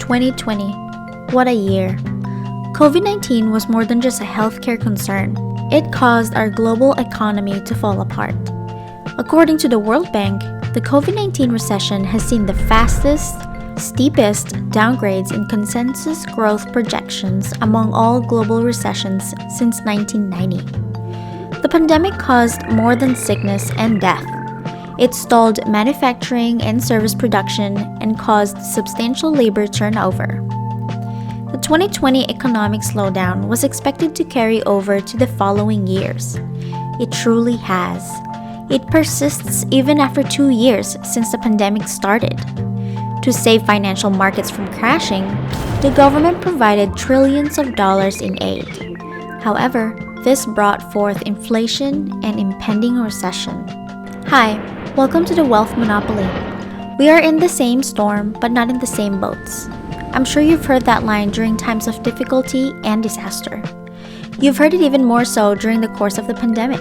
2020. What a year. COVID-19 was more than just a healthcare concern. It caused our global economy to fall apart. According to the World Bank, the COVID-19 recession has seen the fastest, steepest downgrades in consensus growth projections among all global recessions since 1990. The pandemic caused more than sickness and death. It stalled manufacturing and service production and caused substantial labor turnover. The 2020 economic slowdown was expected to carry over to the following years. It truly has. It persists even after 2 years since the pandemic started. To save financial markets from crashing, the government provided trillions of dollars in aid. However, this brought forth inflation and impending recession. Hi, welcome to the Wealth Monopoly. We are in the same storm, but not in the same boats. I'm sure you've heard that line during times of difficulty and disaster. You've heard it even more so during the course of the pandemic.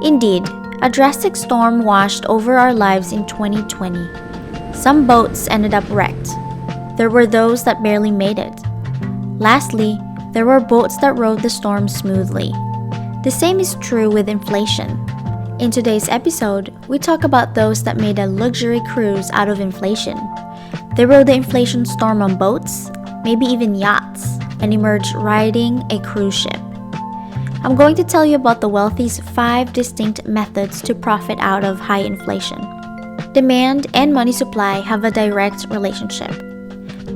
Indeed, a drastic storm washed over our lives in 2020. Some boats ended up wrecked. There were those that barely made it. Lastly, there were boats that rode the storm smoothly. The same is true with inflation. In today's episode, we talk about those that made a luxury cruise out of inflation. They rode the inflation storm on boats, maybe even yachts, and emerged riding a cruise ship. I'm going to tell you about the wealthy's 5 distinct methods to profit out of high inflation. Demand and money supply have a direct relationship.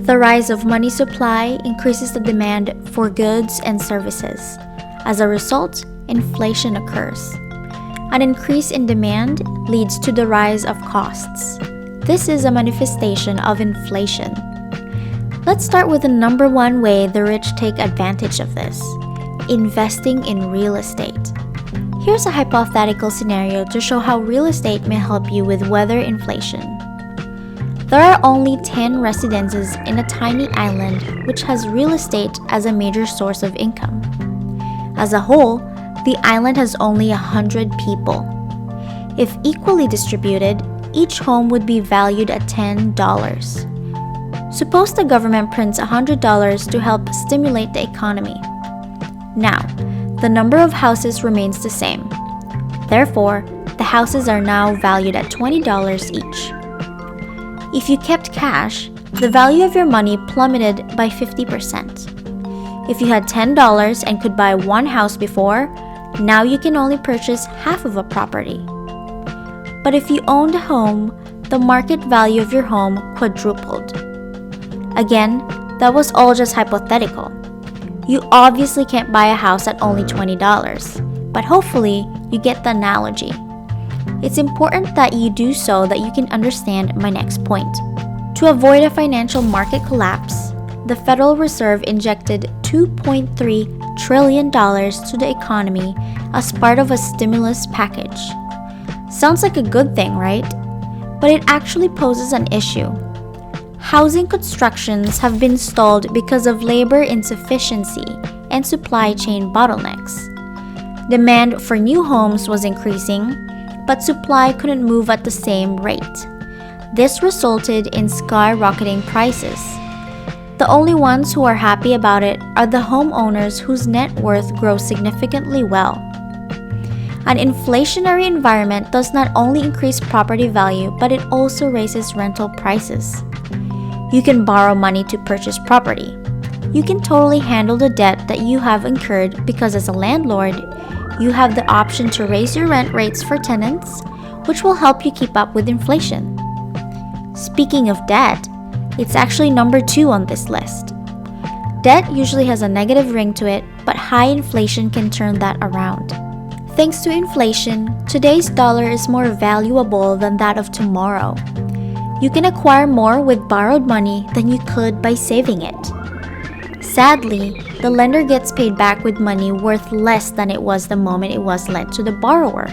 The rise of money supply increases the demand for goods and services. As a result, inflation occurs. An increase in demand leads to the rise of costs. This is a manifestation of inflation. Let's start with the number one way the rich take advantage of this: investing in real estate. Here's a hypothetical scenario to show how real estate may help you with weather inflation. There are only 10 residences in a tiny island which has real estate as a major source of income. As a whole, the island has only 100 people. If equally distributed, each home would be valued at $10. Suppose the government prints $100 to help stimulate the economy. Now, the number of houses remains the same. Therefore, the houses are now valued at $20 each. If you kept cash, the value of your money plummeted by 50%. If you had $10 and could buy one house before, now you can only purchase half of a property. But if you owned a home, the market value of your home quadrupled. Again, that was all just hypothetical. You obviously can't buy a house at only $20, but hopefully you get the analogy. It's important that you do so that you can understand my next point. To avoid a financial market collapse, the Federal Reserve injected $2.3 trillion to the economy as part of a stimulus package. Sounds like a good thing, right? But it actually poses an issue. Housing constructions have been stalled because of labor insufficiency and supply chain bottlenecks. Demand for new homes was increasing, but supply couldn't move at the same rate. This resulted in skyrocketing prices. The only ones who are happy about it are the homeowners whose net worth grows significantly well. An inflationary environment does not only increase property value, but it also raises rental prices. You can borrow money to purchase property. You can totally handle the debt that you have incurred because as a landlord, you have the option to raise your rent rates for tenants, which will help you keep up with inflation. Speaking of debt, it's actually number 2 on this list. Debt usually has a negative ring to it, but high inflation can turn that around. Thanks to inflation, today's dollar is more valuable than that of tomorrow. You can acquire more with borrowed money than you could by saving it. Sadly, the lender gets paid back with money worth less than it was the moment it was lent to the borrower.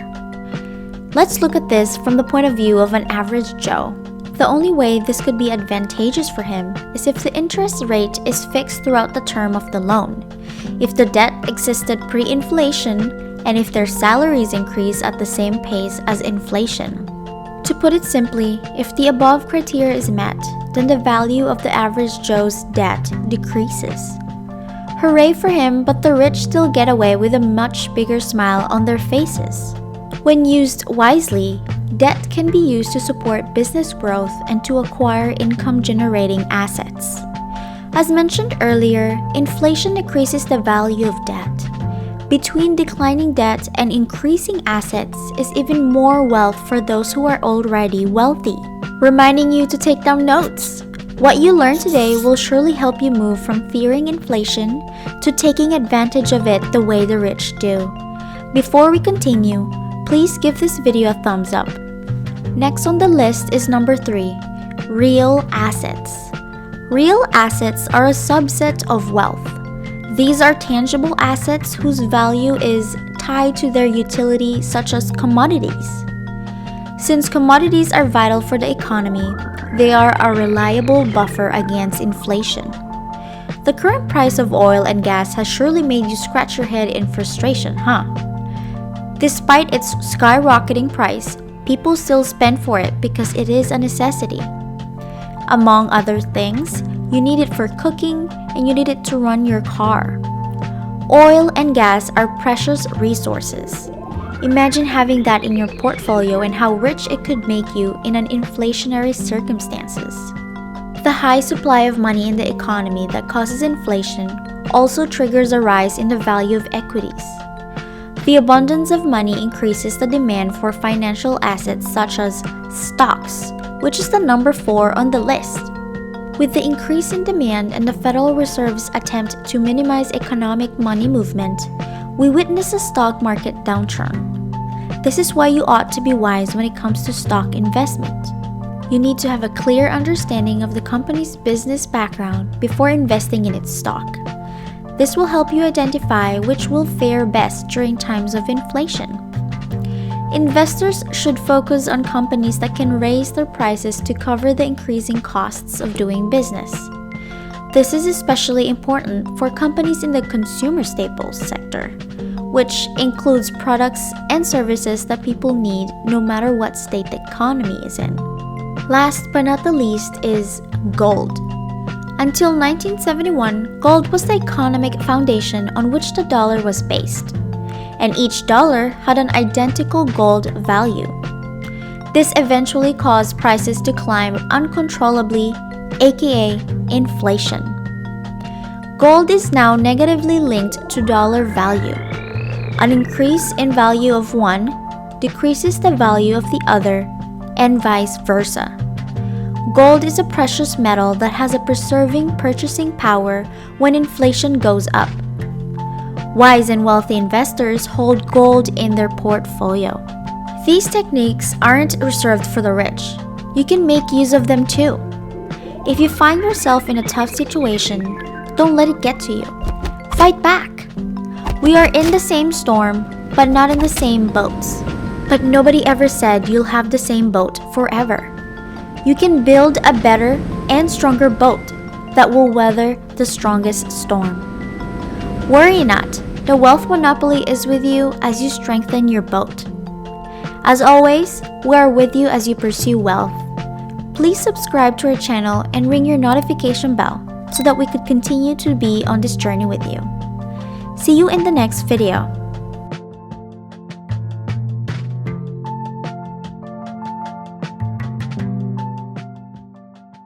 Let's look at this from the point of view of an average Joe. The only way this could be advantageous for him is if the interest rate is fixed throughout the term of the loan, if the debt existed pre-inflation, and if their salaries increase at the same pace as inflation. To put it simply, if the above criteria is met, then the value of the average Joe's debt decreases. Hooray for him, but the rich still get away with a much bigger smile on their faces. When used wisely, debt can be used to support business growth and to acquire income-generating assets. As mentioned earlier, inflation decreases the value of debt. Between declining debt and increasing assets is even more wealth for those who are already wealthy. Reminding you to take down notes. What you learned today will surely help you move from fearing inflation to taking advantage of it the way the rich do. Before we continue, please give this video a thumbs up. Next on the list is number 3, real assets. Real assets are a subset of wealth. These are tangible assets whose value is tied to their utility, such as commodities. Since commodities are vital for the economy, they are a reliable buffer against inflation. The current price of oil and gas has surely made you scratch your head in frustration, huh? Despite its skyrocketing price, people still spend for it because it is a necessity. Among other things, you need it for cooking and you need it to run your car. Oil and gas are precious resources. Imagine having that in your portfolio and how rich it could make you in an inflationary circumstances. The high supply of money in the economy that causes inflation also triggers a rise in the value of equities. The abundance of money increases the demand for financial assets such as stocks, which is the number 4 on the list. With the increase in demand and the Federal Reserve's attempt to minimize economic money movement, we witness a stock market downturn. This is why you ought to be wise when it comes to stock investment. You need to have a clear understanding of the company's business background before investing in its stock. This will help you identify which will fare best during times of inflation. Investors should focus on companies that can raise their prices to cover the increasing costs of doing business. This is especially important for companies in the consumer staples sector, which includes products and services that people need no matter what state the economy is in. Last but not the least is gold. Until 1971, gold was the economic foundation on which the dollar was based, and each dollar had an identical gold value. This eventually caused prices to climb uncontrollably, aka inflation. Gold is now negatively linked to dollar value. An increase in value of one decreases the value of the other, and vice versa. Gold is a precious metal that has a preserving purchasing power when inflation goes up. Wise and wealthy investors hold gold in their portfolio. These techniques aren't reserved for the rich. You can make use of them too. If you find yourself in a tough situation, don't let it get to you. Fight back. We are in the same storm, but not in the same boats. But nobody ever said you'll have the same boat forever. You can build a better and stronger boat that will weather the strongest storm. Worry not, the wealth monopoly is with you as you strengthen your boat. As always, we are with you as you pursue wealth. Please subscribe to our channel and ring your notification bell so that we could continue to be on this journey with you. See you in the next video.